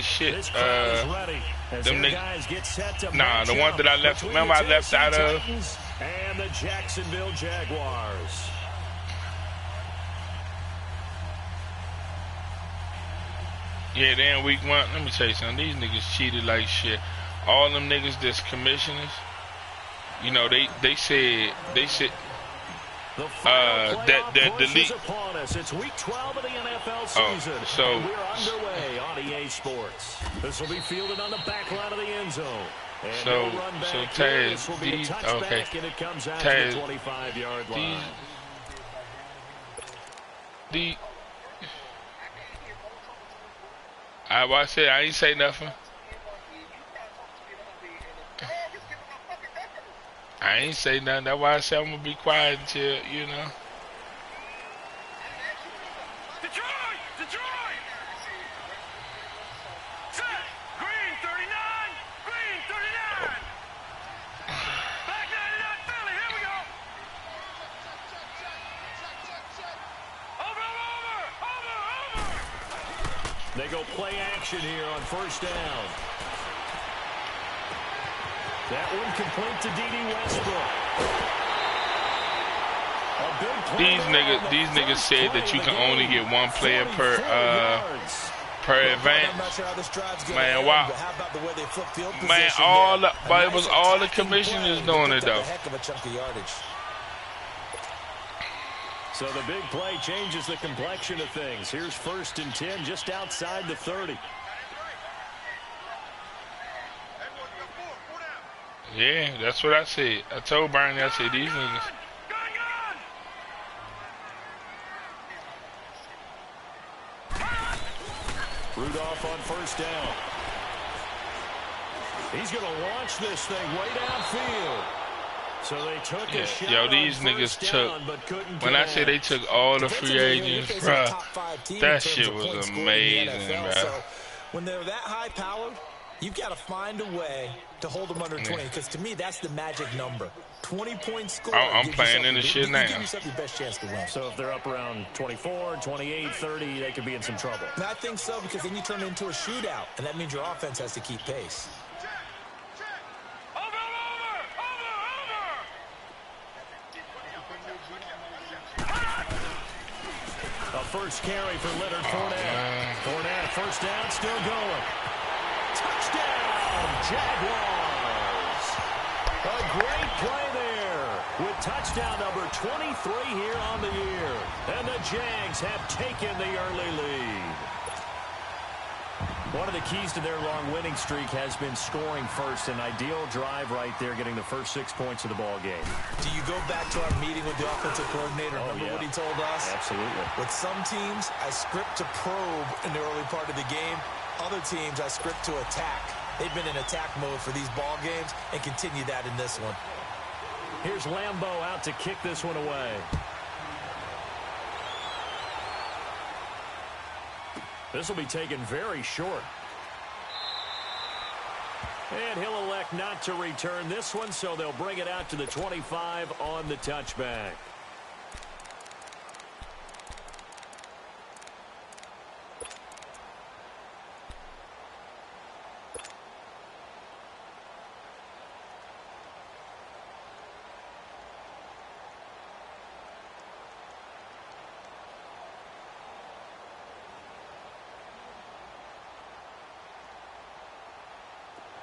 shit. Them niggas. Nah, the one that I left. Remember I left out of. And the Jacksonville Jaguars. Yeah, they in week 1. Let me tell you something. These niggas cheated like shit. All them niggas that's commissioners, you know, they said that the league. It's week 12 of the NFL season. So we're underway on EA Sports. This will be fielded on the back line of the end zone. And so Taz, these okay. And it comes out Taz, to the 25-yard line. I said I ain't say nothing. I ain't say nothing. That's why I said I'm gonna be quiet until, you know. Detroit! Set! Green 39! Green 39! Back 99 Philly, here we go! Over! They go play action here on first down. That one complete to D.D. Westbrook. These niggas said that you can only get one player per event. Man, wow. Man, but it was all the commissioners doing it though. So the big play changes the complexion of things. Here's 1st and 10 just outside the 30. Yeah, that's what I said. I told Bernie, I said, these niggas. Rudolph on first down. He's going to launch this thing way downfield. So they took a shot. Yo, these niggas took, when I say they took all the free agents, bruh, that shit was amazing, bruh. When they're that high powered, you've got to find a way to hold them under 20, because to me, that's the magic number. 20-point score. I'm playing in the shit now. Give yourself your best chance to win. So if they're up around 24, 28, 30, they could be in some trouble. And I think so, because then you turn it into a shootout, and that means your offense has to keep pace. A first carry for Leonard Fournette. Fournette, first down, still going. Touchdown, Jaguars. A great play there with touchdown number 23 here on the year. And the Jags have taken the early lead. One of the keys to their long winning streak has been scoring first. An ideal drive right there, getting the first 6 points of the ball game. Do you go back to our meeting with the offensive coordinator? Remember what he told us? Absolutely. With some teams, I script to probe in the early part of the game. Other teams, I script to attack. They've been in attack mode for these ball games and continue that in this one. Here's Lambeau out to kick this one away. This will be taken very short. And he'll elect not to return this one, so they'll bring it out to the 25 on the touchback.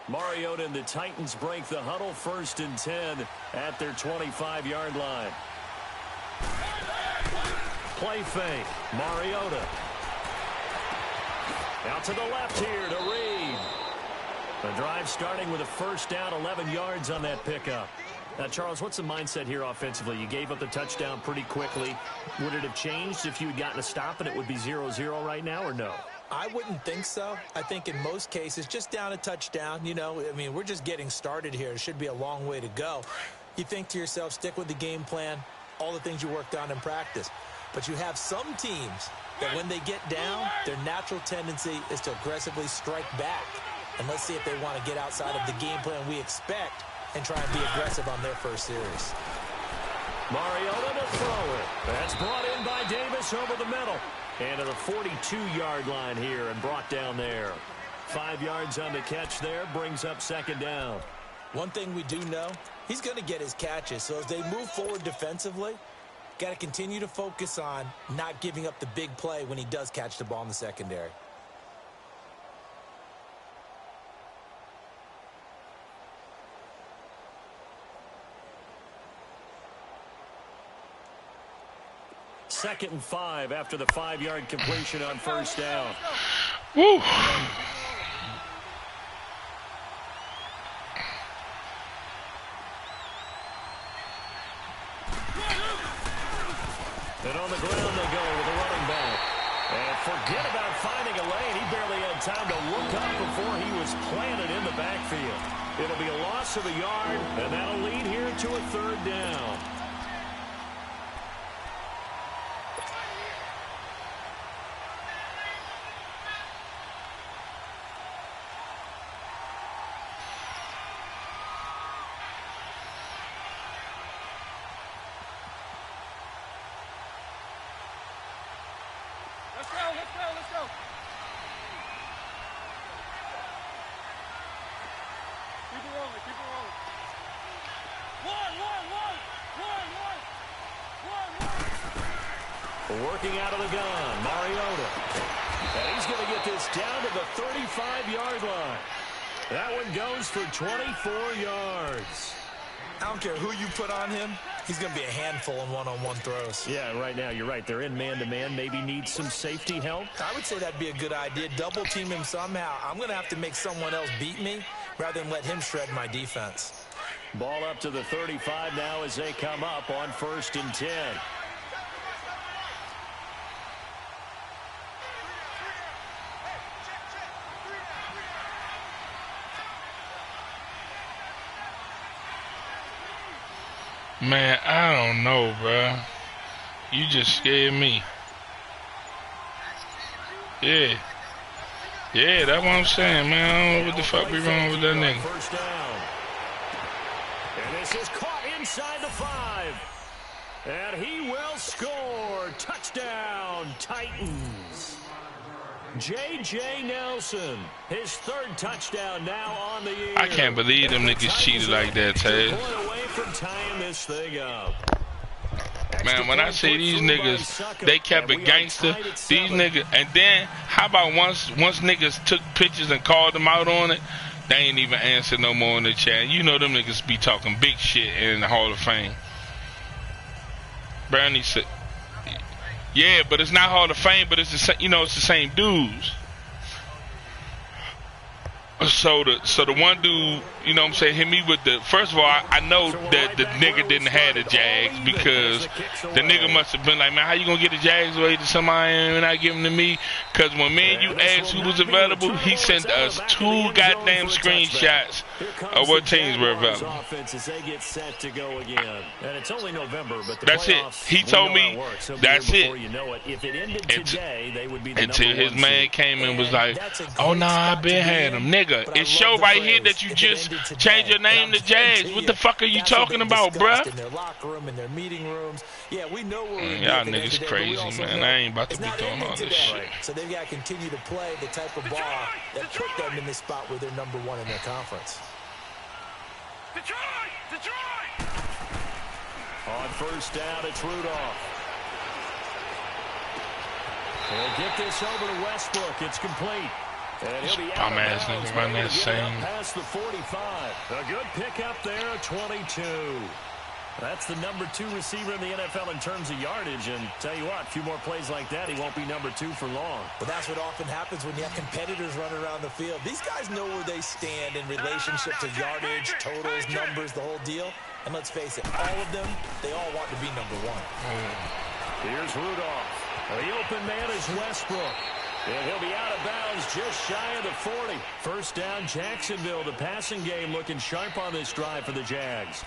Mariota and the Titans break the huddle, 1st and 10 at their 25-yard line. Play fake. Mariota. Out to the left here to Reed. The drive starting with a first down, 11 yards on that pickup. Now, Charles, what's the mindset here offensively? You gave up the touchdown pretty quickly. Would it have changed if you had gotten a stop and it would be 0-0 right now, or no? I wouldn't think so. I think in most cases, just down a touchdown, you know, I mean, we're just getting started here. It should be a long way to go. You think to yourself, stick with the game plan, all the things you worked on in practice. But you have some teams that when they get down, their natural tendency is to aggressively strike back. And let's see if they want to get outside of the game plan we expect and try and be aggressive on their first series. Mariota to throw it. That's brought in by Davis over the middle. And to the 42-yard line here and brought down there. 5 yards on the catch there, brings up second down. One thing we do know, he's going to get his catches. So as they move forward defensively, got to continue to focus on not giving up the big play when he does catch the ball in the secondary. Second and 5 after the 5-yard completion on first down. Woo! And on the ground they go with a running back. And forget about finding a lane. He barely had time to look up before he was planted in the backfield. It'll be a loss of a yard, and that'll lead here to a third down. Let's go, let's go, let's go. Keep it rolling, keep it rolling. One. Working out of the gun, Mariota. And he's going to get this down to the 35-yard line. That one goes for 24 yards. I don't care who you put on him. He's going to be a handful in one-on-one throws. Yeah, right now, you're right. They're in man-to-man. Maybe need some safety help. I would say that'd be a good idea. Double team him somehow. I'm going to have to make someone else beat me rather than let him shred my defense. Ball up to the 35 now as they come up on 1st and 10. Man, I don't know, bro. You just scared me. Yeah. Yeah, that's what I'm saying, man. I don't know what the fuck be wrong with that nigga. First down. And this is caught inside the 5. And he will score. Touchdown, Titans. J.J. Nelson, his 3rd touchdown now on the year. I can't believe them niggas cheated like that, Taz. Away from tying this thing up. Man, when I say these niggas, they kept it gangster. These niggas, and then how about once niggas took pictures and called them out on it, they ain't even answer no more in the chat. You know them niggas be talking big shit in the Hall of Fame. Brownie said, yeah, but it's not Hall of Fame, but it's the, it's the same dudes. So the one dude, you know what I'm saying, hit me with the, first of all, I know that the nigga didn't have the Jags because the nigga must have been like, man, how you gonna get the Jags away to somebody and not give them to me? Because when me and you asked who was available, he sent us 2 goddamn screenshots of what teams were available. That's it. He told me that's it. Until his man came and was like, oh, no, I been had him. Nigga, it show right here that you just changed your name to Jags. What the fuck are you talking about, bruh? In their locker room, in their meeting rooms. Yeah, we know y'all niggas crazy, man. I ain't about to be doing all this shit. So they've got to continue to play the type of ball that put them in this spot where they're number 1 in their conference. Detroit! On first down, it's Rudolph. He'll get this over to Westbrook. It's complete. And he'll be out of bounds. Nigga run that same. Past the 45. A good pickup there at 22. That's the number 2 receiver in the NFL in terms of yardage. And tell you what, a few more plays like that, he won't be number 2 for long. But that's what often happens when you have competitors running around the field. These guys know where they stand in relationship to yardage, totals, numbers, the whole deal. And let's face it, all of them, they all want to be number 1. Here's Rudolph. The open man is Westbrook. And he'll be out of bounds just shy of the 40. First down, Jacksonville. The passing game looking sharp on this drive for the Jags.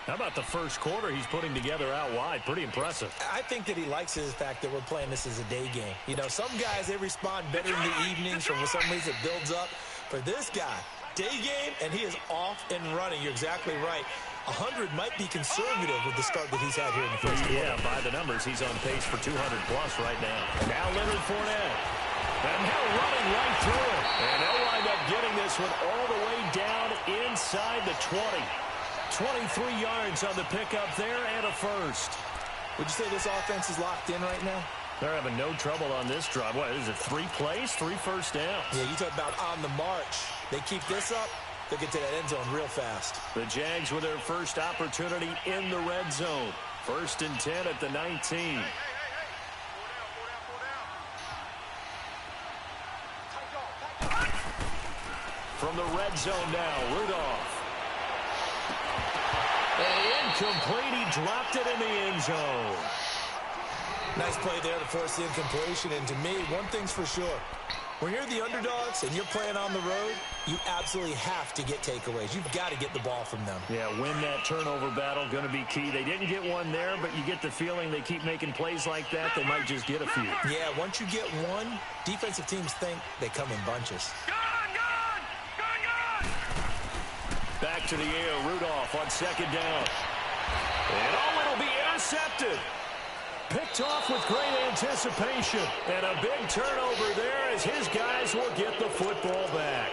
How about the first quarter he's putting together out wide? Pretty impressive. I think that he likes the fact that we're playing this as a day game. You know, some guys, they respond better in the evenings, for some reason it builds up. For this guy, day game, and he is off and running. You're exactly right. 100 might be conservative with the start that he's had here in the first quarter. Yeah, by the numbers, he's on pace for 200-plus right now. Now Leonard Fournette. And now running right through it. And they'll wind this one all the way down inside the 20. 23 yards on the pickup there and a first. Would you say this offense is locked in right now? They're having no trouble on this drive. What is it, 3 plays, 3 first downs? Yeah, you talk about on the march. They keep this up, they'll get to that end zone real fast. The Jags with their first opportunity in the red zone. 1st and 10 at the 19. From the red zone now, Rudolph. And incomplete, he dropped it in the end zone. Nice play there to force the incompletion. And to me, one thing's for sure. When you're the underdogs and you're playing on the road, you absolutely have to get takeaways. You've got to get the ball from them. Yeah, win that turnover battle, going to be key. They didn't get one there, but you get the feeling they keep making plays like that, they might just get a few. Yeah, once you get one, defensive teams think they come in bunches. Back to the air, Rudolph on 2nd down. And it'll be intercepted. Picked off with great anticipation. And a big turnover there as his guys will get the football back.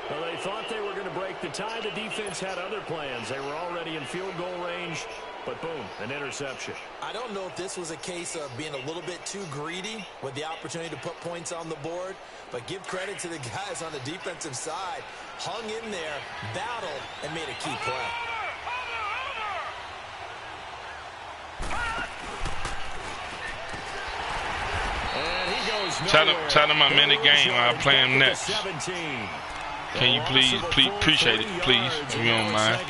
Well, they thought they were going to break the tie. The defense had other plans. They were already in field goal range. But boom, an interception. I don't know if this was a case of being a little bit too greedy with the opportunity to put points on the board, but give credit to the guys on the defensive side. Hung in there, battled, and made a key play. And he goes nowhere. Tell them I'm in the game. I'll play him next. 17. Can you please appreciate it, please, if you don't mind.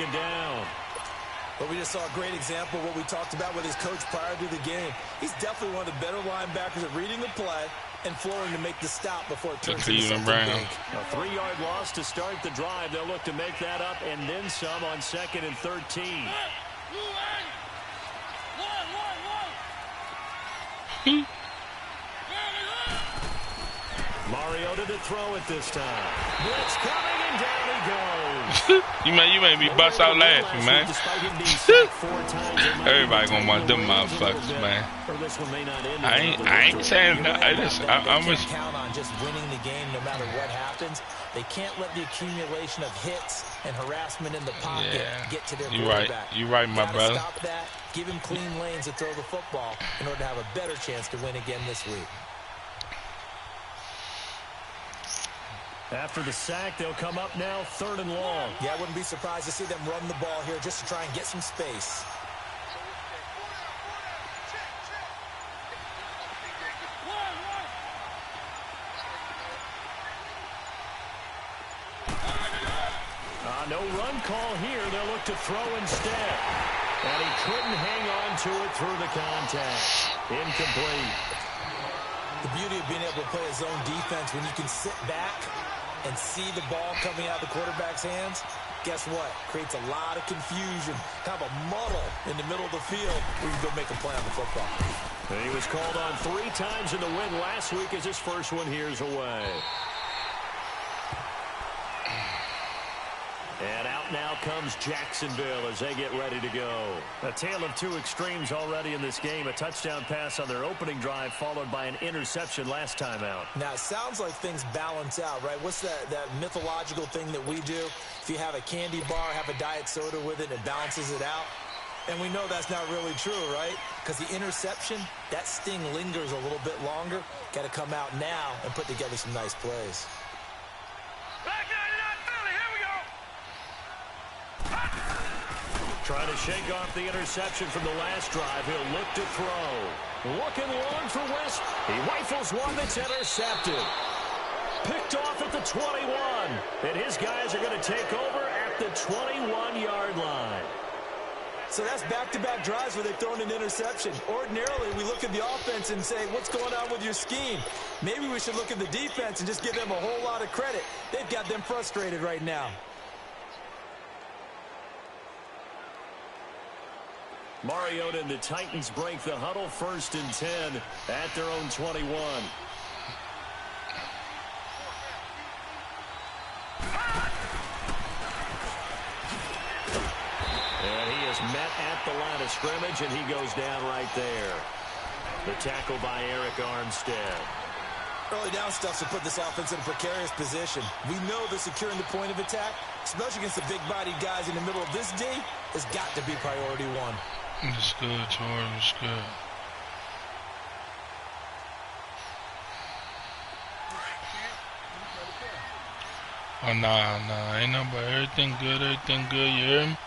But we just saw a great example of what we talked about with his coach prior to the game. He's definitely one of the better linebackers at reading the play and flowing to make the stop before it turns into something big. A 3-yard loss to start the drive. They'll look to make that up and then some on 2nd and 13. Mariota to throw it this time. Blitz coming and down he goes. you made me bust out laughing, man. Everybody gonna want them motherfuckers, man. I ain't saying that. I'm just count on just winning the game no matter what happens. They can't let the accumulation of hits and harassment in the pocket get to their quarterback. You right, my brother. Stop that. Give him clean lanes to throw the football in order to have a better chance to win again this week. After the sack, they'll come up now 3rd and long. Yeah, I wouldn't be surprised to see them run the ball here just to try and get some space. No run call here. They'll look to throw instead. And he couldn't hang on to it through the contact. Incomplete. The beauty of being able to play a zone defense when you can sit back and see the ball coming out of the quarterback's hands, guess what? Creates a lot of confusion, kind of a muddle in the middle of the field where you can go make a play on the football. And he was called on 3 times in the win last week as his first one here's away. And out now comes Jacksonville as they get ready to go. A tale of 2 extremes already in this game. A touchdown pass on their opening drive followed by an interception last time out. Now, it sounds like things balance out, right? What's that mythological thing that we do? If you have a candy bar, have a diet soda with it, it balances it out. And we know that's not really true, right? Because the interception, that sting lingers a little bit longer. Got to come out now and put together some nice plays. Trying to shake off the interception from the last drive. He'll look to throw. Looking long for West. He rifles one that's intercepted. Picked off at the 21. And his guys are going to take over at the 21-yard line. So that's back-to-back drives where they've thrown an interception. Ordinarily, we look at the offense and say, what's going on with your scheme? Maybe we should look at the defense and just give them a whole lot of credit. They've got them frustrated right now. Mariota and the Titans break the huddle 1st and 10 at their own 21. And he is met at the line of scrimmage, and he goes down right there. The tackle by Eric Armstead. Early down stuff to put this offense in a precarious position. We know they're securing the point of attack, especially against the big-bodied guys in the middle of this D. Has got to be priority one. It's good, Jordan. It's good. Oh, nah. Ain't no, but everything good, you hear me?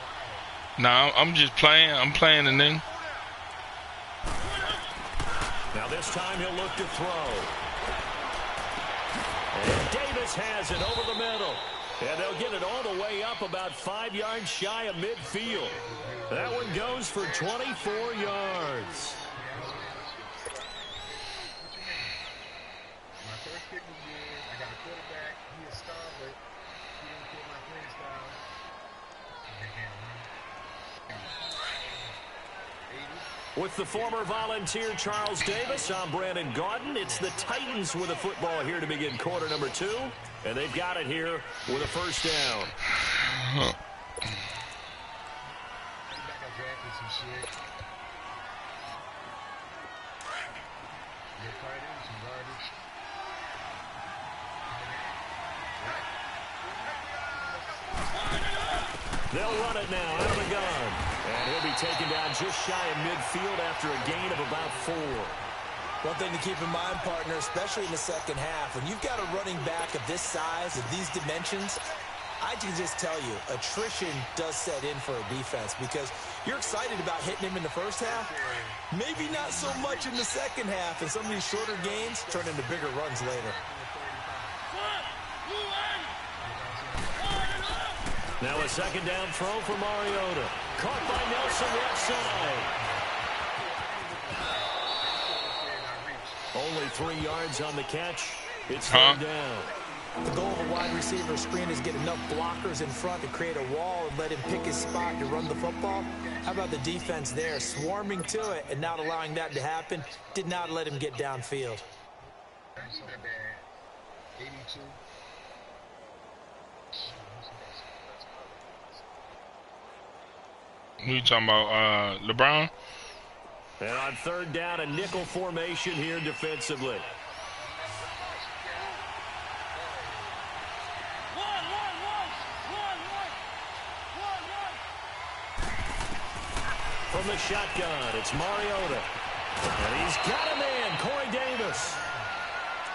Nah, I'm just playing. I'm playing the nigga. Now this time he'll look to throw. And Davis has it over the middle. And they'll get it all the way up about 5 yards shy of midfield. That one goes for 24 yards. With the former Volunteer Charles Davis, I'm Brandon Gaudin. It's the Titans with the football here to begin quarter number 2. And they've got it here with a first down. They'll run it now out of the gun. And he'll be taken down just shy of midfield after a gain of about 4. One thing to keep in mind, partner, especially in the second half, when you've got a running back of this size, of these dimensions, I can just tell you, attrition does set in for a defense because you're excited about hitting him in the first half. Maybe not so much in the second half, and some of these shorter gains turn into bigger runs later. Now a second down throw for Mariota. Caught by Nelson left side. Only 3 yards on the catch. It's third down. The goal of a wide receiver screen is get enough blockers in front to create a wall and let him pick his spot to run the football. How about the defense there, swarming to it and not allowing that to happen? Did not let him get downfield. Who you talking about, LeBron? And on third down, a nickel formation here defensively. From the shotgun, it's Mariota. And he's got a man, Corey Davis.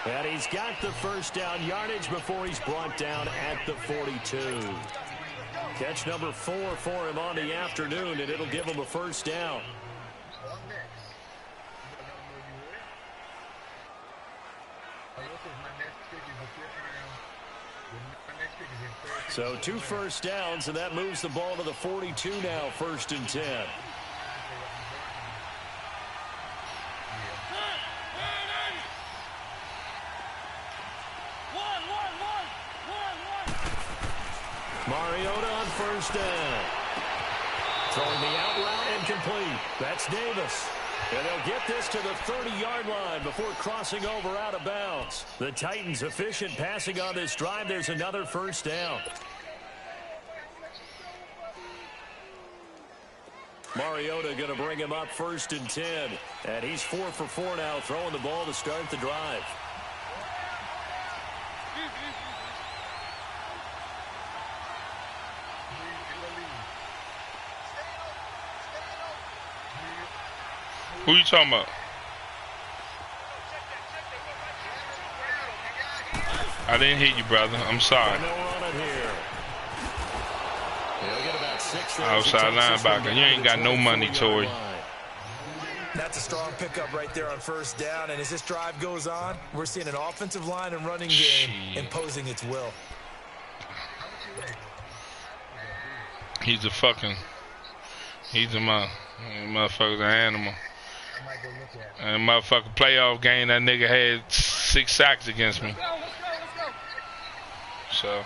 And he's got the first down yardage before he's brought down at the 42. Catch number 4 for him on the afternoon, and it'll give him a first down. So 2 first downs, and that moves the ball to the 42 now, 1st and 10. Mariota on first down. Throwing the out route and complete. That's Davis. And they'll get this to the 30-yard line before crossing over out of bounds. The Titans efficient passing on this drive. There's another first down. Mariota going to bring him up 1st and 10. And he's 4 for 4 now, throwing the ball to start the drive. Who you talking about? I didn't hear you, brother. I'm sorry. Outside linebacker. You ain't got no money, Tory. That's a strong pickup right there on first down. And as this drive goes on, we're seeing an offensive line and running game imposing its will. He's a motherfucker's an animal. And a motherfucking playoff game, that nigga had 6 sacks against me. So,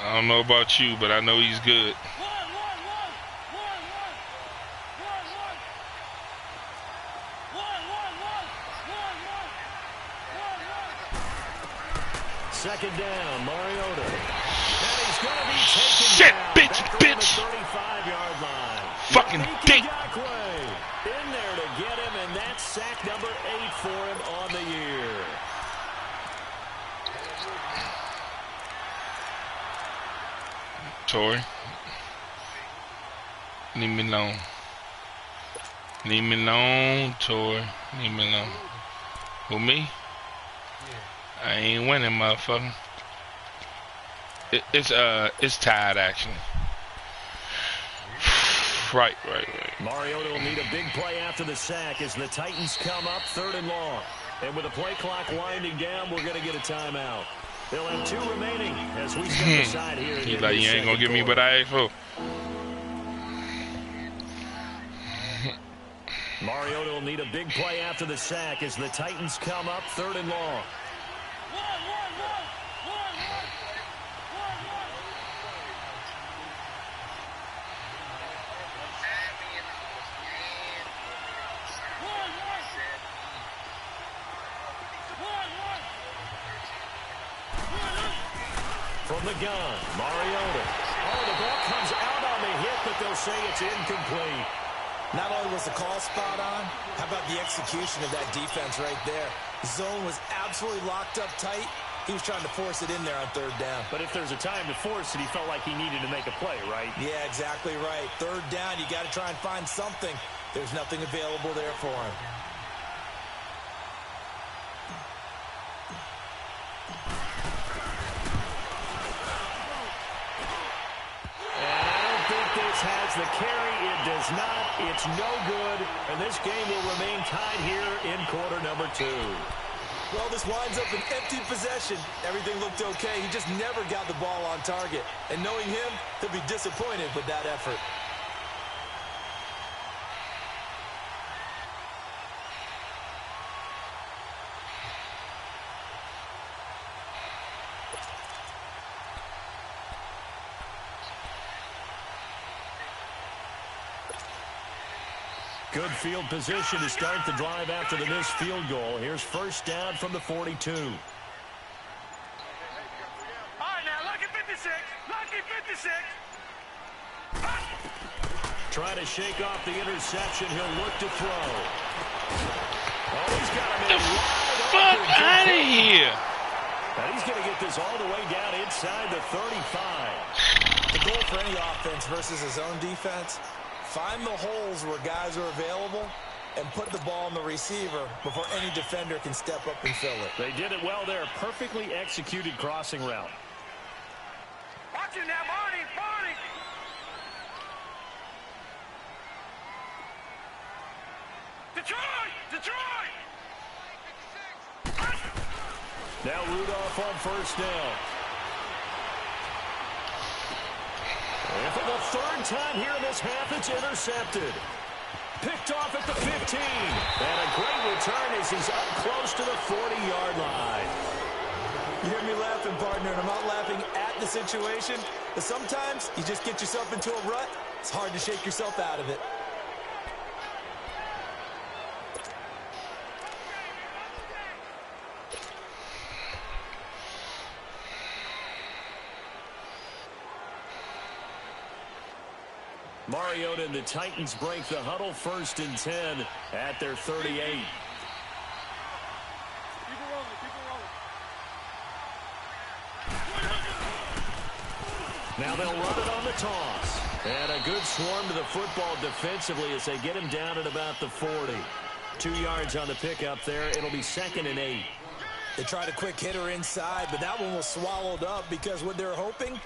I don't know about you, but I know he's good. Second down, Mariota. And he's going to be taken Shit, down. bitch. 35-yard line. Fucking dick. In there to get him, and that's sack number 8 for him on the year. Tori. Leave me alone. Leave me alone, Tori. Leave me alone. Who, me? I ain't winning, motherfucker. It's tied, actually. Right. Mariota will need a big play after the sack as the Titans come up 3rd and long. And with the play clock winding down, we're going to get a timeout. They'll have 2 remaining as we step aside here. He's like, you ain't going to give me what I asked for. Mariota will need a big play after the sack as the Titans come up 3rd and long. From the gun, Mariota. Oh, the ball comes out on the hit, but they'll say it's incomplete. Not only was the call spot on, how about the execution of that defense right there? Zone was absolutely locked up tight. He was trying to force it in there on 3rd down. But if there's a time to force it, he felt like he needed to make a play, right? Yeah, exactly right. 3rd down, you got to try and find something. There's nothing available there for him. Has the carry. It does not. It's no good. And this game will remain tied here in quarter number 2. Well, this winds up an empty possession. Everything looked okay. He just never got the ball on target. And knowing him, he'll be disappointed with that effort. Good field position to start the drive after the missed field goal. Here's 1st down from the 42. All right, now, lucky 56. Lucky 56. Trying to shake off the interception. He'll look to throw. Oh, he's got him in wide Fuck open. out of here. And he's going to get this all the way down inside the 35. The goal for any offense versus his own defense, find the holes where guys are available and put the ball on the receiver before any defender can step up and fill it. They did it well there. Perfectly executed crossing route. Watch it now, Barney. Barney. Detroit. Detroit. Now Rudolph on 1st down. And for the 3rd time here in this half, it's intercepted. Picked off at the 15. And a great return as he's up close to the 40-yard line. You hear me laughing, partner, and I'm not laughing at the situation, but sometimes you just get yourself into a rut. It's hard to shake yourself out of it. Mariota and the Titans break the huddle 1st and 10 at their 38. Now they'll run it on the toss. And a good swarm to the football defensively as they get him down at about the 40. 2 yards on the pickup there. It'll be 2nd and 8. They tried a quick hitter inside, but that one was swallowed up because what they're hoping,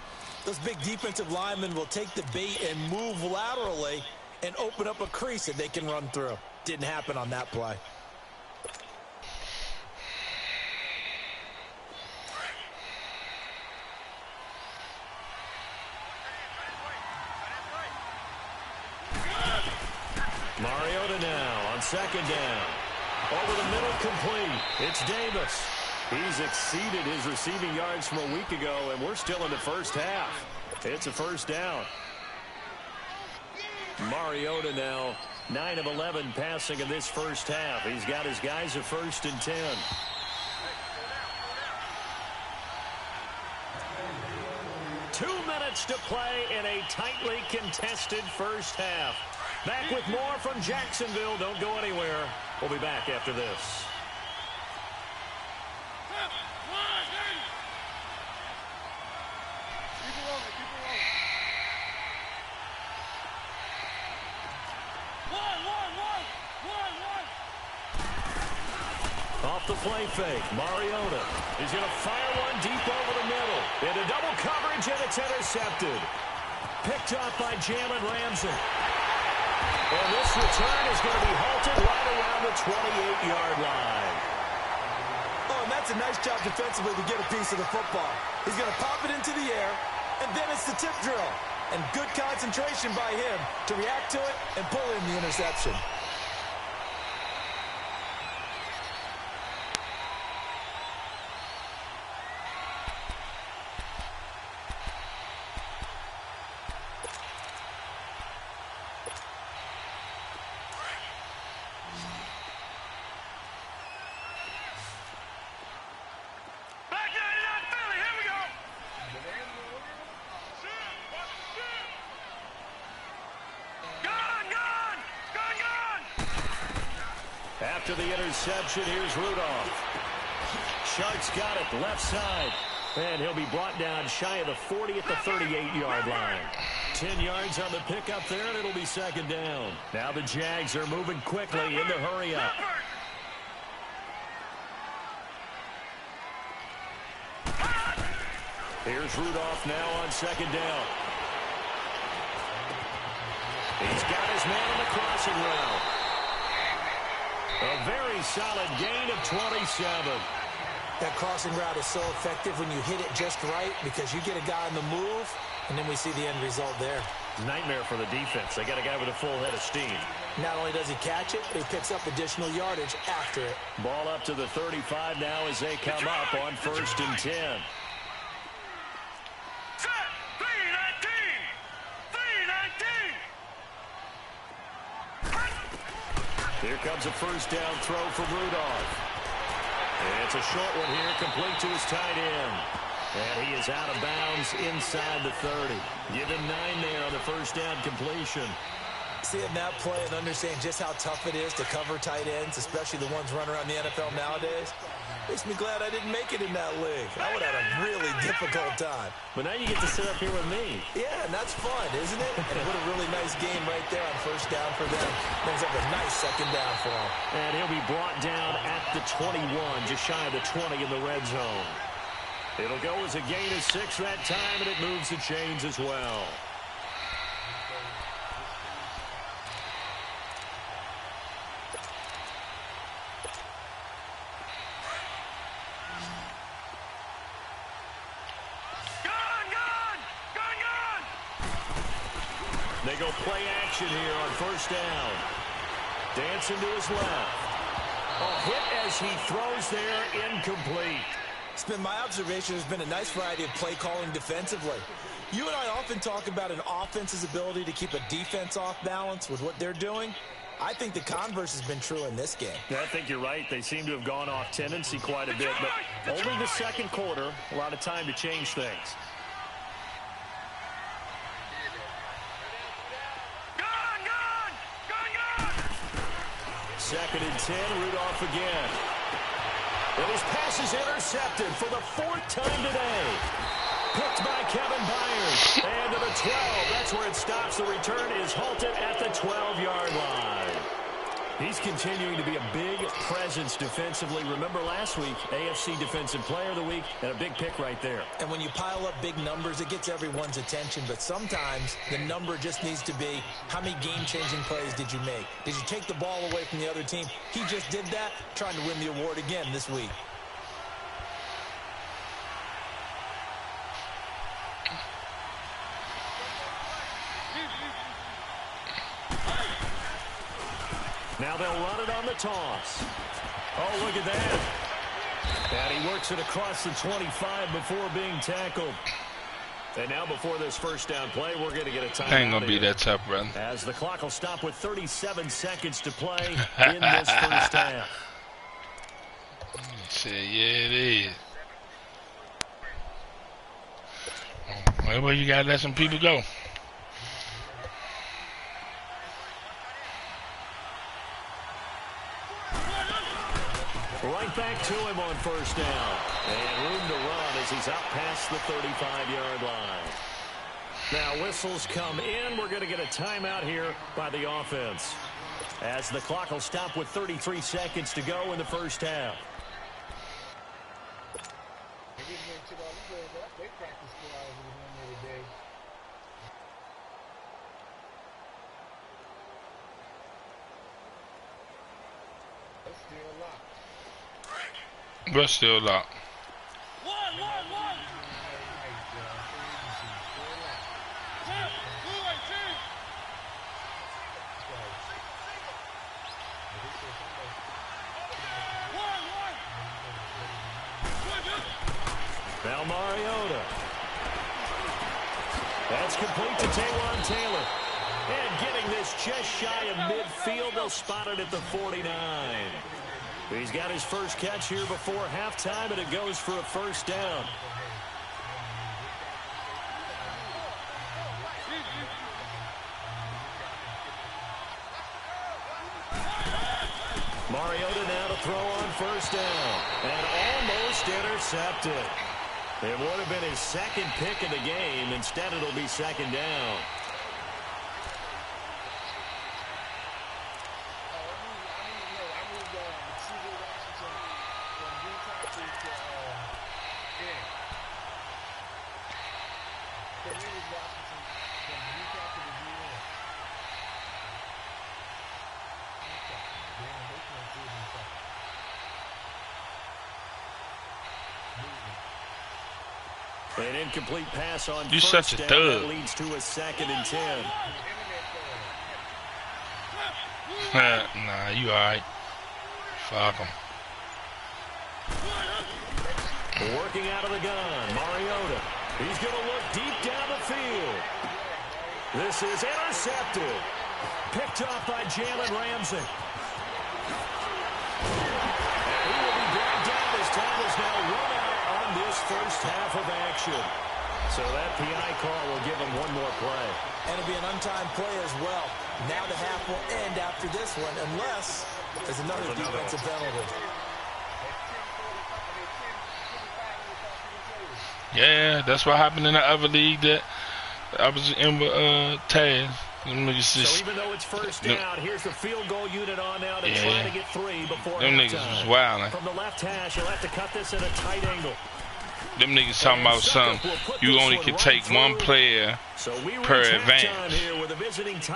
those big defensive linemen will take the bait and move laterally and open up a crease that they can run through. Didn't happen on that play. Mariota now on 2nd down. Over the middle, complete. It's Davis. He's exceeded his receiving yards from a week ago, and we're still in the 1st half. It's a 1st down. Mariota now 9 of 11 passing in this 1st half. He's got his guys a 1st and 10. Two minutes to play in a tightly contested 1st half. Back with more from Jacksonville. Don't go anywhere. We'll be back after this. off the play fake. Mariota is going to fire one deep over the middle. Into double coverage, and it's intercepted. Picked off by Jalen Ramsey. And this return is going to be halted right around the 28-yard line. Oh, and that's a nice job defensively to get a piece of the football. He's going to pop it into the air, and then it's the tip drill. And good concentration by him to react to it and pull in the interception. After the interception, here's Rudolph. Sharks got it, left side. And he'll be brought down shy of the 40 at the 38-yard line. 10 yards on the pickup there, and it'll be second down. Now the Jags are moving quickly in the hurry-up. Here's Rudolph now on second down. He's got his man on the crossing route. A very solid gain of 27. That crossing route is so effective when you hit it just right because you get a guy on the move, and then we see the end result there. Nightmare for the defense. They got a guy with a full head of steam. Not only does he catch it, but he picks up additional yardage after it. Ball up to the 35 now as they come up on 1st and 10. Here comes a first down throw from Rudolph. And it's a short one here, complete to his tight end. And he is out of bounds inside the 30. Give him 9 there on the first down completion. Seeing that play and understand just how tough it is to cover tight ends, especially the ones running around the NFL nowadays, makes me glad I didn't make it in that league. I would have had a really difficult time. But now you get to sit up here with me. Yeah, and that's fun, isn't it? And what a really nice game right there on first down for them. Brings up a nice second down for him. And he'll be brought down at the 21, just shy of the 20 in the red zone. It'll go as a gain of 6 that time, and it moves the chains as well. They go play action here on first down. Dancing to his left. A hit as he throws there, incomplete. It's been my observation. There's been a nice variety of play calling defensively. You and I often talk about an offense's ability to keep a defense off balance with what they're doing. I think the converse has been true in this game. Yeah, I think you're right. They seem to have gone off tendency quite a bit, but only the second quarter, a lot of time to change things. Second and 10, Rudolph again. And his pass is intercepted for the 4th time today. Picked by Kevin Byers. And to the 12. That's where it stops. The return is halted at the 12-yard line. He's continuing to be a big presence defensively. Remember last week, AFC Defensive Player of the Week, and a big pick right there. And when you pile up big numbers, it gets everyone's attention. But sometimes the number just needs to be, how many game-changing plays did you make? Did you take the ball away from the other team? He just did that, trying to win the award again this week. Now they'll run it on the toss. Oh, look at that. And he works it across the 25 before being tackled. And now before this first down play, we're going to get a timeout. Ain't going to be that tough, brother. As the clock will stop with 37 seconds to play in this first half. Yeah, it is. Well, you got to let some people go. Right back to him on first down. And room to run as he's out past the 35-yard line. Now whistles come in. We're going to get a timeout here by the offense. As the clock will stop with 33 seconds to go in the first half. But still locked. Now Mariota. That's complete to Taywan Taylor. And getting this just shy of midfield, they'll spot it at the 49. He's got his first catch here before halftime, and it goes for a first down. Mariota now to throw on first down. And almost intercepted. It would have been his second pick of the game. Instead, it'll be second down. An incomplete pass on you first such a down. thug. That leads to a 2nd and 10. Nah, you alright. Fuck him. Working out of the gun, Mariota. He's going to look deep down the field. This is intercepted. Picked off by Jalen Ramsey. And he will be brought down as time is now run out on this first half of action. So that PI call will give him one more play. And it'll be an untimed play as well. Now the half will end after this one, unless there's another defensive penalty. Yeah, that's what happened in the other league that I was in with Taz. So even though it's first down, here's the field goal unit on now to try to get 3 before them niggas was wildin'. From the left hash, he'll have to cut this at a tight angle. Them niggas talking about something. You only can take one player per advance.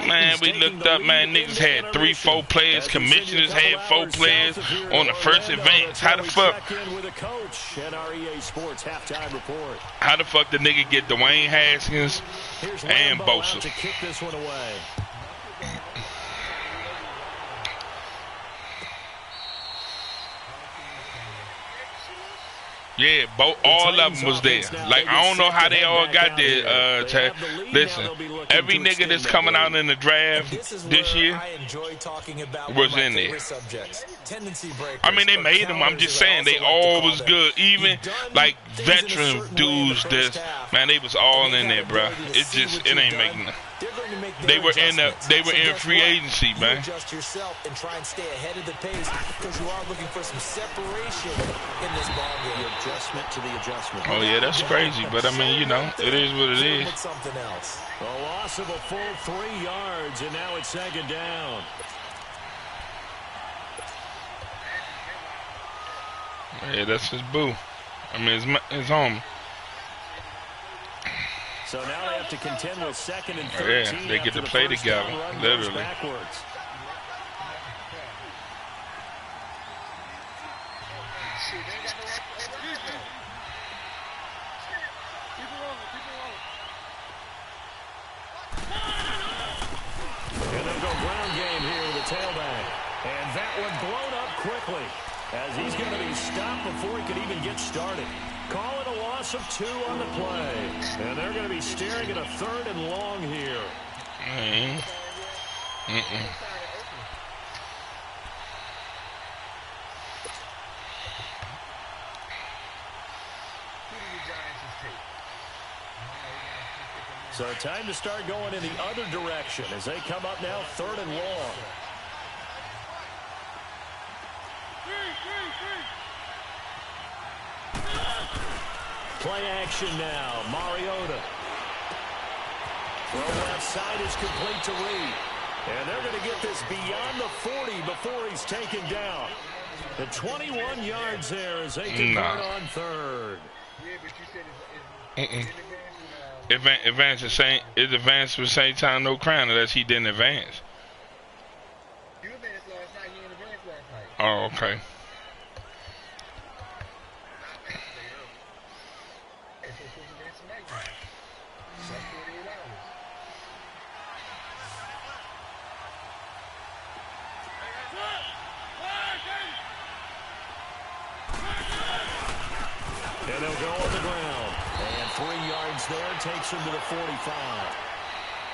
Man, we looked up, man. Niggas had 3, 4 players. Commissioners had 4 players on the first advance. How the fuck? How the fuck the nigga get Dwayne Haskins and Bosa? Yeah, all of them was there. Like, I don't know how they all got there. Listen, every nigga that's coming out in the draft this year was in there. I mean, they made them. I'm just saying, they all was good. Even, like, veteran dudes, man, they was all in there, bro. It ain't making nothing. They were in free agency, man. Adjust yourself and try and stay ahead of the pace because you are looking for some separation in this ballgame. The adjustment to the adjustment. Oh yeah, that's crazy, but I mean, you know, it is what it is. Something else. A loss of a full 3 yards, and now it's second down. Yeah, that's his boo. I mean, his home. So now they have to contend with 2nd and 13. Yeah, they get to play together, literally. Backwards. And they'll go ground game here with the tailback. And that one blown up quickly as he's going to be stopped before he could even get started. Call it a loss of 2 on the play. And they're going to be staring at a 3rd and long here. So time to start going in the other direction as they come up now 3rd and long. Play action now. Mariota. Throw left side is complete to Reed. And they're going to get this beyond the 40 before he's taken down. The 21 yards there as they convert on 3rd. Advance the same. It advanced the same time, no crown, unless he didn't advance. You advanced last night. You didn't advance last night. Oh, okay. And they'll go on the ground. And 3 yards there takes him to the 45.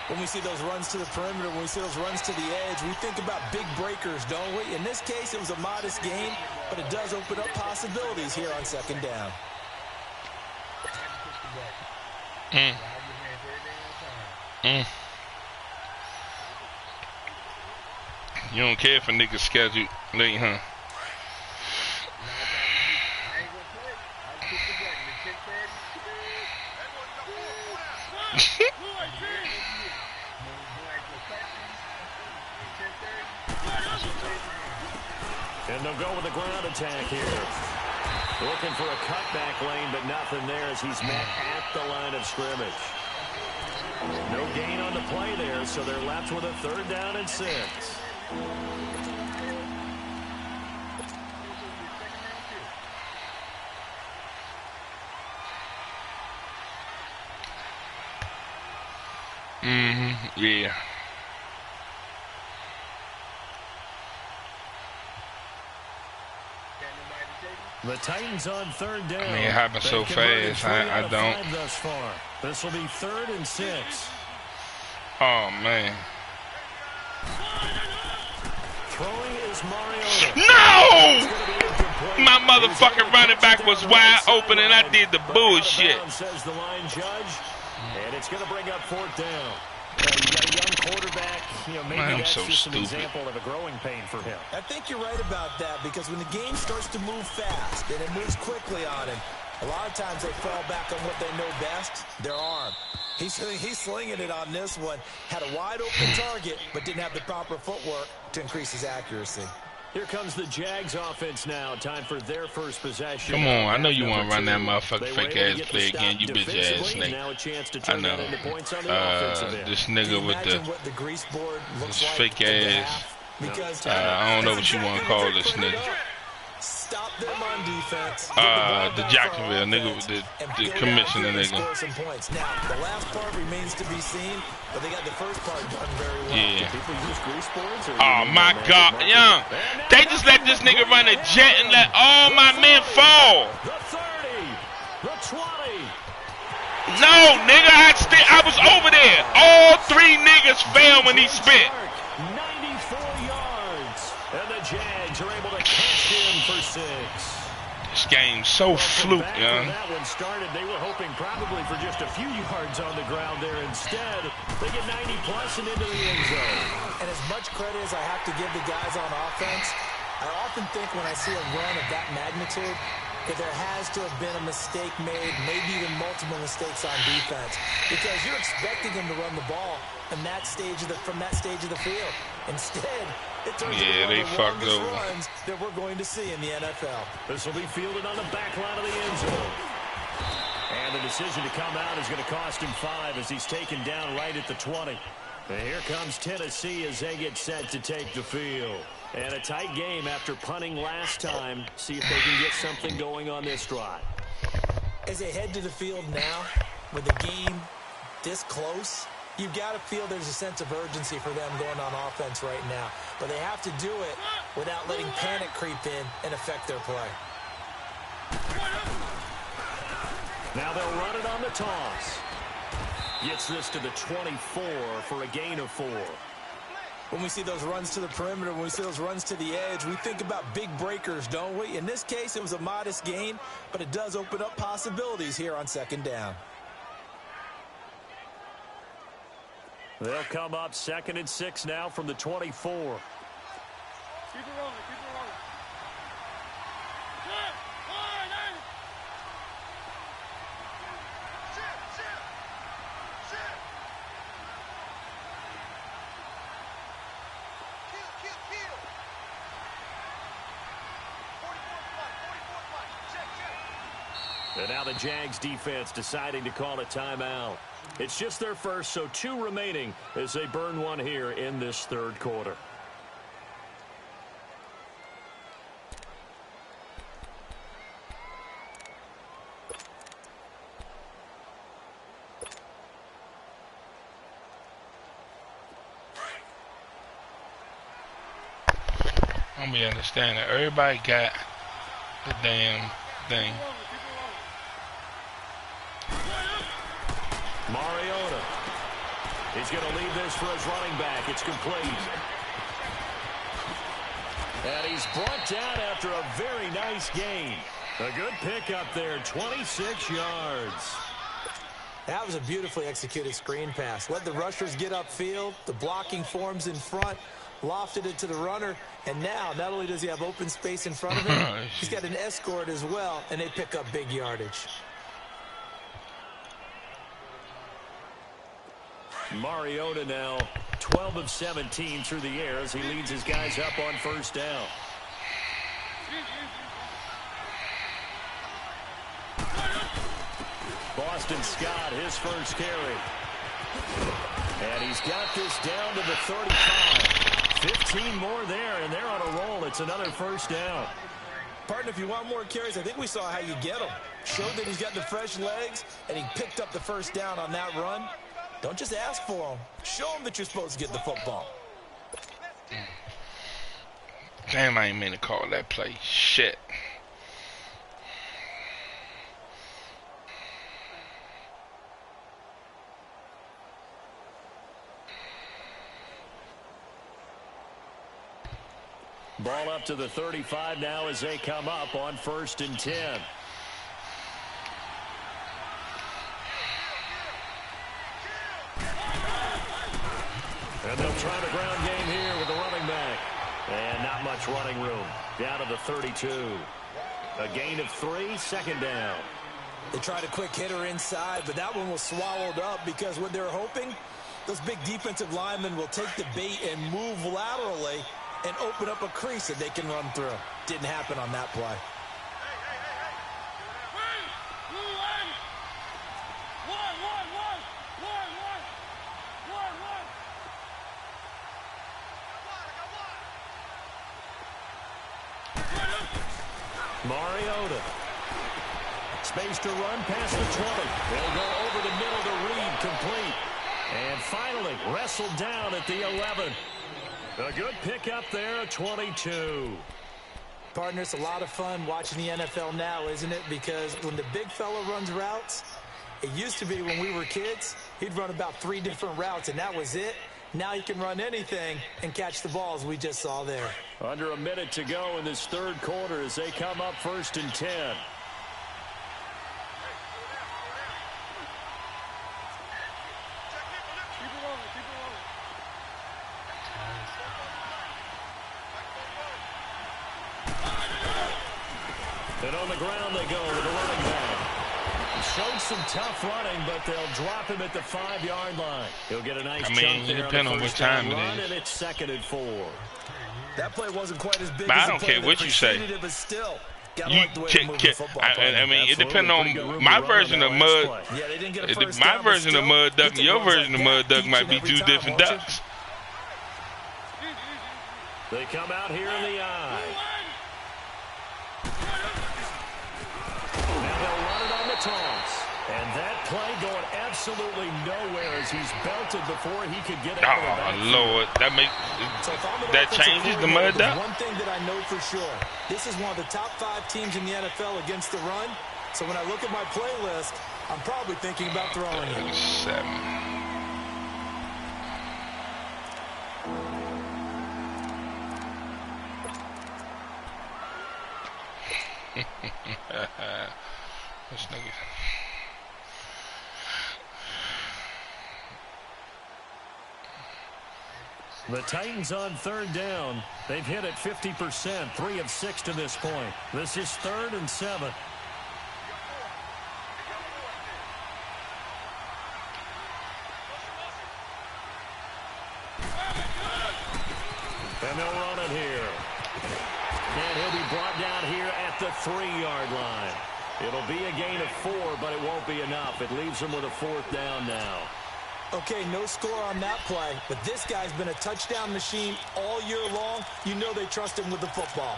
When we see those runs to the perimeter, when we see those runs to the edge, we think about big breakers, don't we? In this case, it was a modest gain, but it does open up possibilities here on second down. You don't care if a nigga scheduled late, huh? And they'll go with the ground attack here. Looking for a cutback lane, but nothing there as he's met at the line of scrimmage. No gain on the play there, so they're left with a 3rd down and 6. Yeah. The Titans on 3rd down. I mean, it happened so fast. I don't. Thus far. This will be 3rd and 6. Oh, man. Throwing is Mariota. No! My motherfucking running back was wide open, and I did the bullshit. Says the line judge, and it's going to bring up 4th down. You got a young quarterback, maybe that's so just stupid. an example of a growing pain for him. I think you're right about that because when the game starts to move fast and it moves quickly on him, a lot of times they fall back on what they know best, their arm. He's slinging it on this one. Had a wide open target, but didn't have the proper footwork to increase his accuracy. Here comes the Jags offense now. Time for their first possession. Come on, I know you want to run that motherfucking fake ass play again, you bitch ass nigga. I know. This nigga with the grease board looks this like fake ass. because I don't know what you want to call this nigga. Stop them on defense. The Jacksonville nigga with the commissioner nigga. Now, the last part remains to be seen, but they got the first part done very well. Yeah. People use grease boards, or Oh my God, young. They just let this nigga run a jet and let all my men fall. The 30, the 20. No, nigga, I was over there. All 3 niggas fell when he spit. 94 yards, and the Jags are able to catch him for 6. This game's so fluke, young. When that one started, they were hoping probably for just a few yards on the ground there. Instead, they get 90 plus and into the end zone. And as much credit as I have to give the guys on offense, I often think when I see a run of that magnitude that there has to have been a mistake made, maybe even multiple mistakes on defense, because you're expecting them to run the ball from that stage of the field. Instead, it turns into one of the longest runs that we're going to see in the NFL. This will be fielded on the back line of the end zone. And the decision to come out is going to cost him 5 as he's taken down right at the 20. And here comes Tennessee as they get set to take the field. And a tight game after punting last time. See if they can get something going on this drive. As they head to the field now, with the game this close, you've got to feel there's a sense of urgency for them going on offense right now. But they have to do it without letting panic creep in and affect their play. Now they'll run it on the toss. Gets this to the 24 for a gain of 4. When we see those runs to the perimeter, when we see those runs to the edge, we think about big breakers, don't we? In this case, it was a modest gain, but it does open up possibilities here on second down. They'll come up 2nd and 6 now from the 24. Keep it rolling, keep it rolling. And now the Jags defense deciding to call a timeout. It's just their first, so 2 remaining as they burn one here in this 3rd quarter. I'm gonna understand that everybody got the damn thing. Mariota. He's going to leave this for his running back. It's complete. And he's brought down after a very nice gain. A good pickup there, 26 yards. That was a beautifully executed screen pass. Let the rushers get upfield. The blocking forms in front. Lofted it to the runner. And now, not only does he have open space in front of him, he's got an escort as well, and they pick up big yardage. Mariota now 12 of 17 through the air as he leads his guys up on first down. Boston Scott, his first carry. And he's got this down to the 35. 15 more there, and they're on a roll. It's another first down. Partner, if you want more carries, I think we saw how you get them. Showed that he's got the fresh legs, and he picked up the first down on that run. Don't just ask for them. Show them that you're supposed to get the football. Damn, I ain't mean to call that play. Shit. Ball up to the 35 now as they come up on 1st and 10. And they'll try the ground game here with the running back. And not much running room. Down to the 32. A gain of 3, second down. They tried a quick hitter inside, but that one was swallowed up because what they're hoping, those big defensive linemen will take the bait and move laterally and open up a crease that they can run through. Didn't happen on that play. Mariota. Space to run past the 20. They'll go over the middle to Reed, complete. And finally wrestled down at the 11. A good pickup there, 22. Partner, it's a lot of fun watching the NFL now, isn't it? Because when the big fella runs routes, it used to be when we were kids, he'd run about 3 different routes, and that was it. Now he can run anything and catch the balls we just saw there. Under a minute to go in this third quarter as they come up 1st and 10. And on the ground they go with the running back. Showed some tough running, but they'll drop him at the 5-yard line. He'll get a nice chunk there on the first down run, and it's 2nd and 4. That play wasn't quite as big But as I don't care what you say. it, but still, I mean, it depends on my version of mud. Yeah, they didn't get a first My down, version of mud duck and your version of mud duck might be 2 different won't you? ducks. They come out here in the eye. Now they'll run it on the toss. And that play going absolutely nowhere as he's belted before he could get out of the backfield. Lord, that changes the mud duck. One thing that I know for sure, this is one of the top 5 teams in the NFL against the run. So when I look at my playlist, I'm probably thinking about throwing it. 7. This nigga. The Titans on 3rd down. They've hit it 50%, 3 of 6 to this point. This is 3rd and 7. And they'll run it here. And he'll be brought down here at the 3-yard line. It'll be a gain of 4, but it won't be enough. It leaves them with a 4th down now. Okay, no score on that play, but this guy's been a touchdown machine all year long. You know they trust him with the football.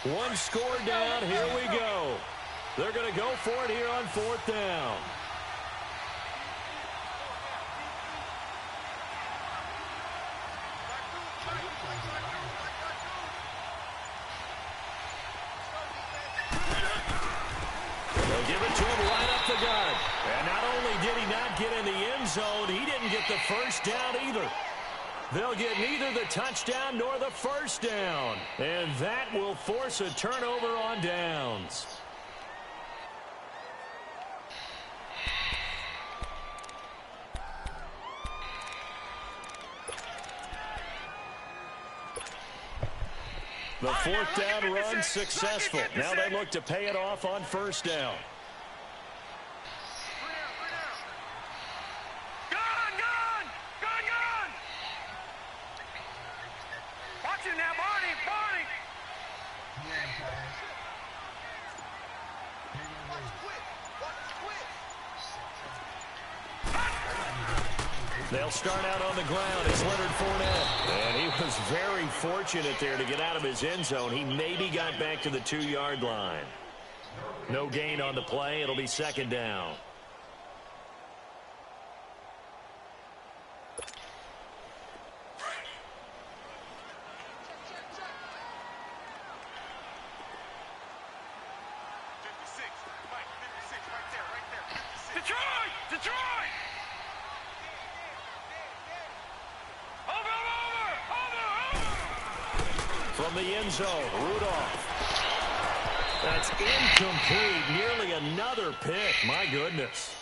One score down. Here we go. They're going to go for it here on 4th down. They'll give it to him right up the gut. And not only did he not get in the end zone, he didn't get the first down either. They'll get neither the touchdown nor the first down. And that will force a turnover on downs. The 4th down run successful. Now they look to pay it off on 1st down. Watch him now, Barney. They'll start out on the ground. It's Leonard Fournette. And he was very fortunate there to get out of his end zone. He maybe got back to the 2-yard line. No gain on the play. It'll be 2nd down. Detroit! Over! From the end zone, Rudolph. That's incomplete. Nearly another pick. My goodness.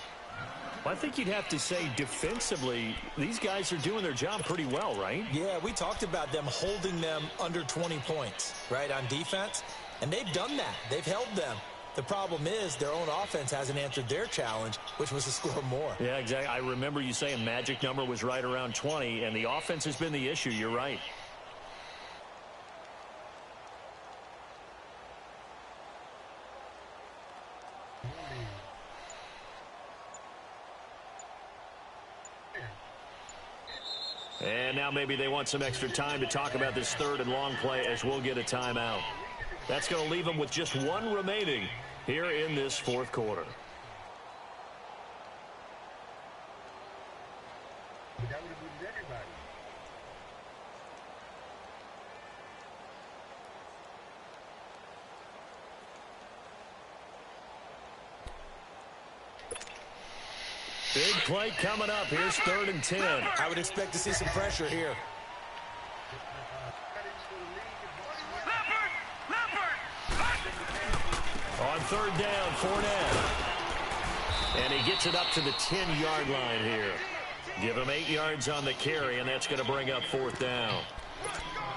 I think you'd have to say defensively, these guys are doing their job pretty well, right? Yeah, we talked about them holding them under 20 points, right, on defense. And they've done that. They've held them. The problem is their own offense hasn't answered their challenge, which was to score more. Yeah, exactly. I remember you saying magic number was right around 20, and the offense has been the issue. You're right. And now maybe they want some extra time to talk about this 3rd and long play as we'll get a timeout. That's going to leave them with just 1 remaining here in this 4th quarter. Big play coming up. Here's 3rd and 10. I would expect to see some pressure here. On 3rd down, Fournette. And he gets it up to the 10-yard line here. Give him 8 yards on the carry, and that's going to bring up 4th down.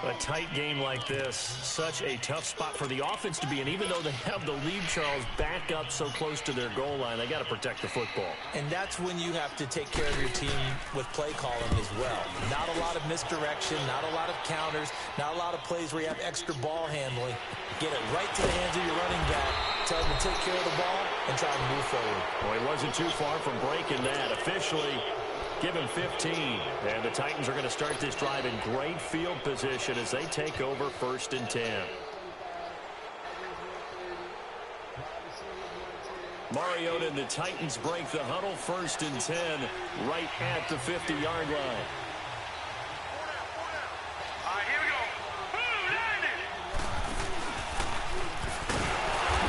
A tight game like this, such a tough spot for the offense to be in. Even though they have the lead, Charles, back up so close to their goal line, they got to protect the football. And that's when you have to take care of your team with play calling as well. Not a lot of misdirection, not a lot of counters, not a lot of plays where you have extra ball handling. Get it right to the hands of your running back, tell them to take care of the ball, and try to move forward. Well, he wasn't too far from breaking that. Officially, give him 15. And the Titans are going to start this drive in great field position as they take over 1st and 10. Mariota and the Titans break the huddle. 1st and 10 right at the 50-yard line. All right, here we go.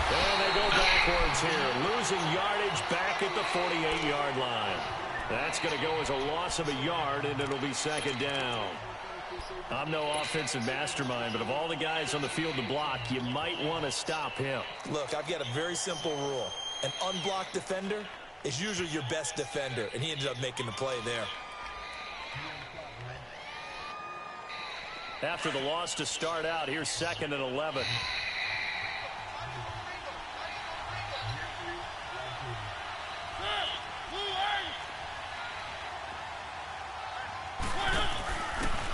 And they go backwards here, losing yardage back at the 48-yard line. That's going to go as a loss of a yard, and it'll be 2nd down. I'm no offensive mastermind, but of all the guys on the field to block, you might want to stop him. Look, I've got a very simple rule. An unblocked defender is usually your best defender, and he ended up making the play there. After the loss to start out, here's 2nd and 11.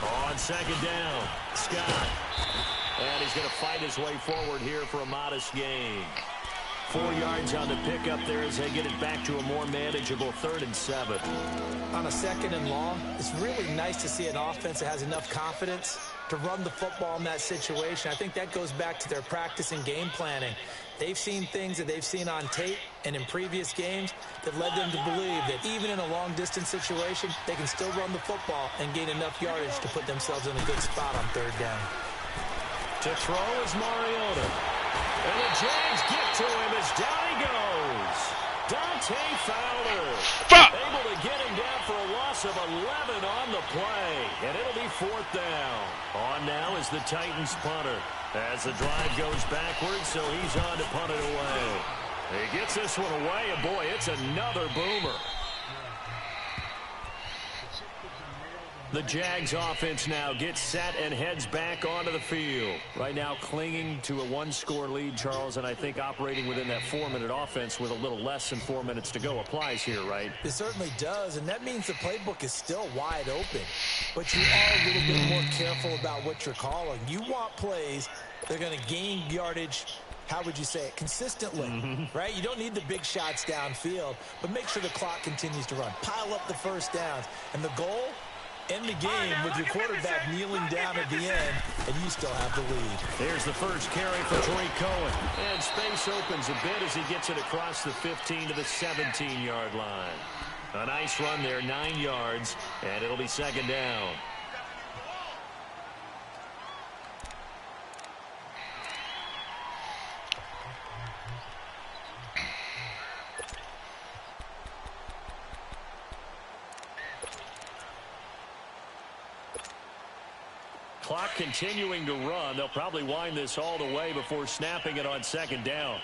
On 2nd down, Scott. And he's going to fight his way forward here for a modest gain. 4 yards on the pickup there as they get it back to a more manageable 3rd and 7. On a 2nd and long, it's really nice to see an offense that has enough confidence to run the football in that situation. I think that goes back to their practice and game planning. They've seen things that they've seen on tape and in previous games that led them to believe that even in a long-distance situation, they can still run the football and gain enough yardage to put themselves in a good spot on third down. To throw is Mariota. And the Jags get to him as down he goes. Dante Fowler. Able to get him down for a loss of 11 on the play. And it'll be fourth down. On now is the Titans punter. As the drive goes backwards, so he's on to punt it away. He gets this one away, and boy, it's another boomer. The Jags offense now gets set and heads back onto the field. Right now clinging to a one-score lead, Charles, and I think operating within that 4-minute offense with a little less than 4 minutes to go applies here, right? It certainly does, and that means the playbook is still wide open. But you are a little bit more careful about what you're calling. You want plays that are going to gain yardage, how would you say it, consistently, right? You don't need the big shots downfield, but make sure the clock continues to run. Pile up the first downs, and the goal, end the game with your quarterback kneeling down at the end, and you still have the lead. There's the first carry for Tariq Cohen. And space opens a bit as he gets it across the 15 to the 17-yard line. A nice run there, 9 yards, and it'll be second down. Clock continuing to run. They'll probably wind this all the way before snapping it on second down.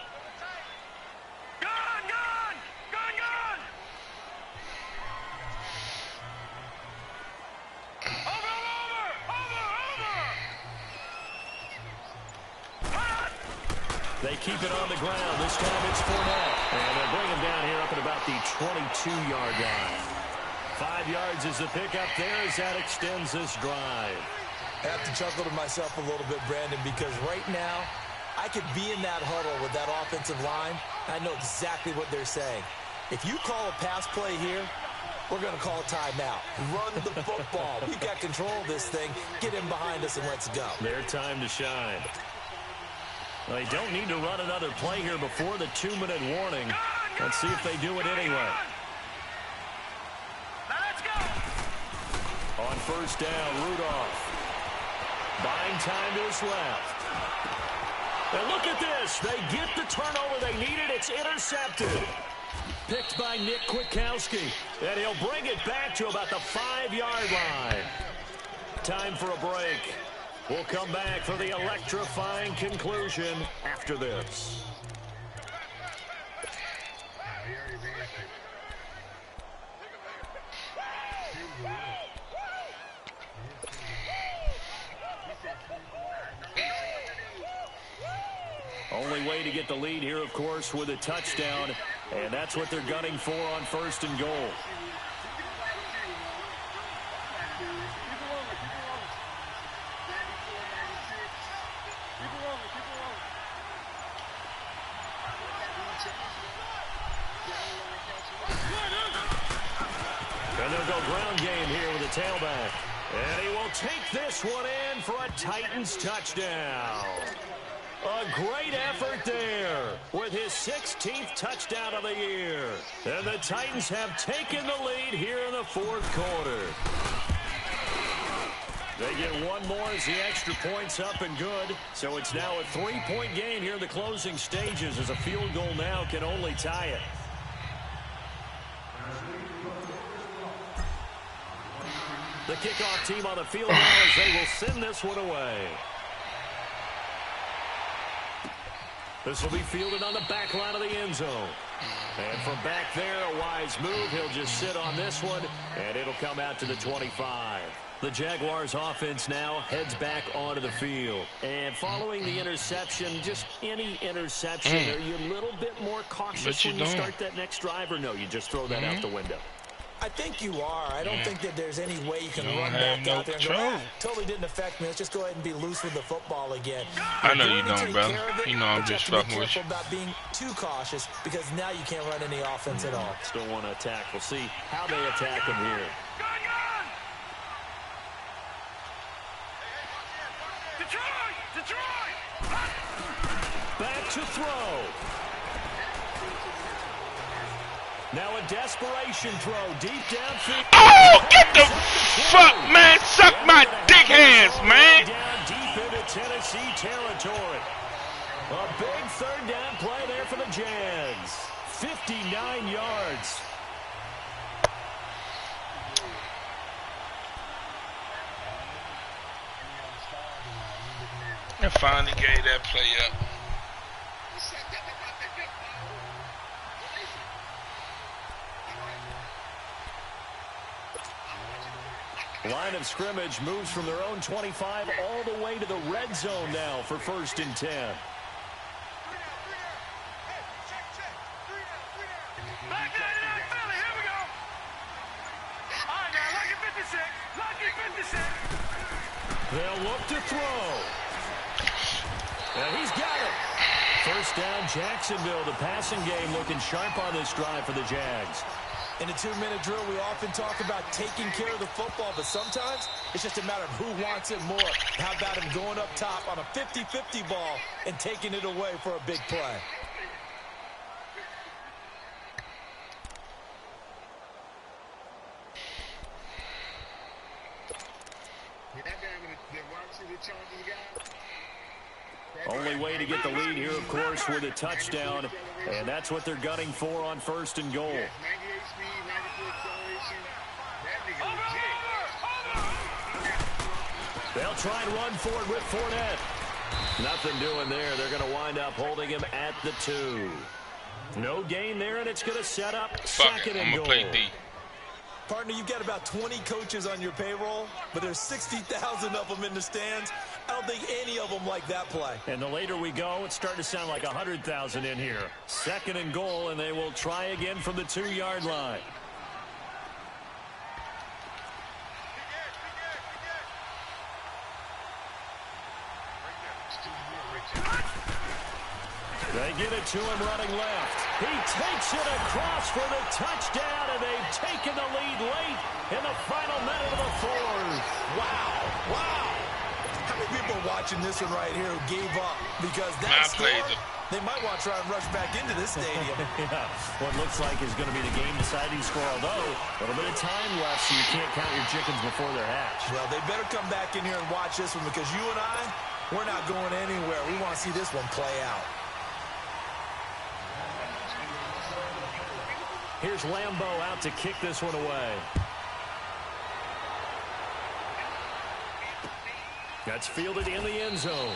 They keep it on the ground. This time it's Fournette. And they'll bring him down here up at about the 22-yard line. 5 yards is the pickup there as that extends this drive. I have to chuckle to myself a little bit, Brandon, because right now I could be in that huddle with that offensive line. I know exactly what they're saying. If you call a pass play here, we're going to call a timeout. Run the football. We've got control of this thing. Get in behind us and let's go. Their time to shine. They don't need to run another play here before the 2-minute warning. Let's see if they do it anyway. On first down, Rudolph. Buying time to his left. And look at this. They get the turnover they needed. It's intercepted. Picked by Nick Kwiatkowski. And he'll bring it back to about the 5-yard line. Time for a break. We'll come back for the electrifying conclusion after this. Only way to get the lead here, of course, with a touchdown, and that's what they're gunning for on first and goal. And they'll go ground game here with a tailback. And he will take this one in for a Titans touchdown. A great effort there with his 16th touchdown of the year. And the Titans have taken the lead here in the fourth quarter. They get one more as the extra point's up and good. So it's now a 3-point game here in the closing stages as a field goal now can only tie it. The kickoff team on the field now as they will send this one away. This will be fielded on the back line of the end zone. And from back there, a wise move. He'll just sit on this one, and it'll come out to the 25. The Jaguars offense now heads back onto the field. And following the interception, just any interception, are you a little bit more cautious when you start that next drive, or no, you just throw that out the window? I think you are. I don't think that there's any way you can run back out there and go, totally didn't affect me. Let's just go ahead and be loose with the football again. I know you don't, brother. You know I'm just fucking with you. About being too cautious because now you can't run any offense at all. Still want to attack. We'll see how they attack him here. Detroit! Detroit! Back to throw. Now a desperation throw deep downfield. Oh, get the fuck, man. Suck my dick hands, man. Down deep into Tennessee territory. A big third down play there for the Jags. 59 yards. I finally gave that play up. Line of scrimmage moves from their own 25 all the way to the red zone now for 1st and 10. Back 99, Philly, here we go. All right, now, lucky 56. Lucky 56. They'll look to throw. And he's got it. First down, Jacksonville. The passing game looking sharp on this drive for the Jags. In a 2-minute drill, we often talk about taking care of the football, but sometimes it's just a matter of who wants it more. How about him going up top on a 50-50 ball and taking it away for a big play? Only way to get the lead here, of course, with a touchdown, and that's what they're gunning for on 1st and goal. They'll try and run for it with Fournette. Nothing doing there. They're going to wind up holding him at the 2. No gain there, and it's going to set up 2nd and goal. Play D. Partner, you've got about 20 coaches on your payroll, but there's 60,000 of them in the stands. I don't think any of them like that play. And the later we go, it's starting to sound like 100,000 in here. 2nd and goal, and they will try again from the 2-yard line. They get it to him running left. He takes it across for the touchdown, and they've taken the lead late in the final minute of the 4th. Wow. Wow. How many people are watching this one right here who gave up? Because that score, they might want to try and rush back into this stadium. Yeah, what looks like is going to be the game-deciding score, although a little bit of time left, so you can't count your chickens before they're hatched. Well, they better come back in here and watch this one, because you and I, we're not going anywhere. We want to see this one play out. Here's Lambeau out to kick this one away. That's fielded in the end zone.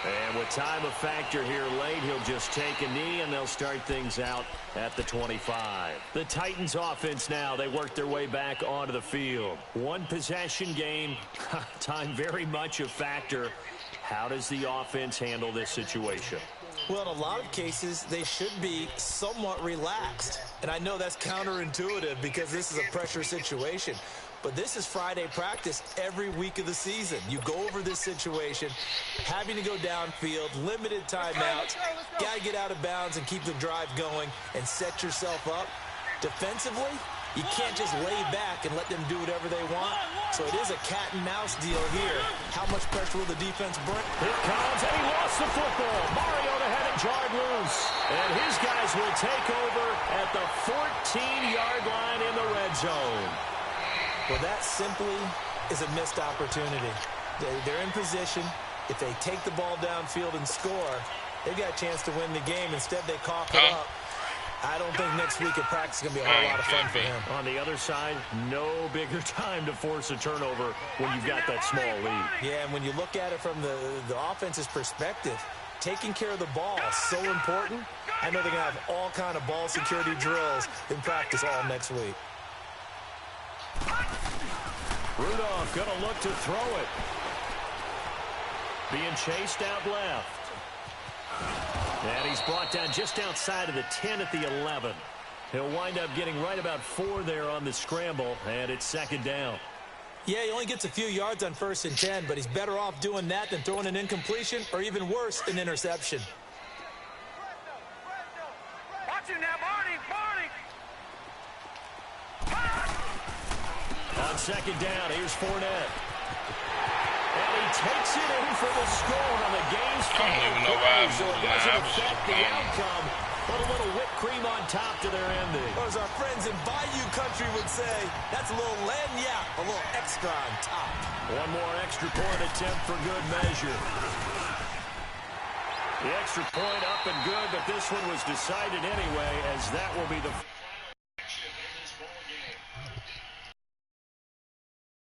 And with time a factor here late, he'll just take a knee, and they'll start things out at the 25. The Titans offense now, they work their way back onto the field. One possession game, time very much a factor. How does the offense handle this situation? Well, in a lot of cases, they should be somewhat relaxed. And I know that's counterintuitive because this is a pressure situation. But this is Friday practice every week of the season. You go over this situation, having to go downfield, limited timeouts, got to get out of bounds and keep the drive going and set yourself up. Defensively, you can't just lay back and let them do whatever they want. So it is a cat-and-mouse deal here. How much pressure will the defense bring? Here comes, and he lost the football. Mariota had it jarred loose. And his guys will take over at the 14-yard line in the red zone. Well, that simply is a missed opportunity. They're in position. If they take the ball downfield and score, they've got a chance to win the game. Instead, they cough it up. I don't think next week at practice is going to be a whole lot of fun for him. On the other side, no bigger time to force a turnover when you've got that small lead. Yeah, and when you look at it from the offense's perspective, taking care of the ball is so important. I know they're going to have all kind of ball security drills in practice all next week. Rudolph going to look to throw it. Being chased out left. And he's brought down just outside of the 10 at the 11. He'll wind up getting right about 4 there on the scramble, and it's 2nd down. Yeah, he only gets a few yards on 1st and 10, but he's better off doing that than throwing an incompletion or even worse, an interception. Watch him now, Barney. On 2nd down, here's Fournette. And he takes it in for the score on the game's I don't even know why I'm so it moving doesn't now. affect the outcome, but a little whipped cream on top to their ending. Or as our friends in Bayou Country would say, that's a little lagniappe, a little extra on top. One more extra point attempt for good measure. The extra point up and good, but this one was decided anyway, as that will be the...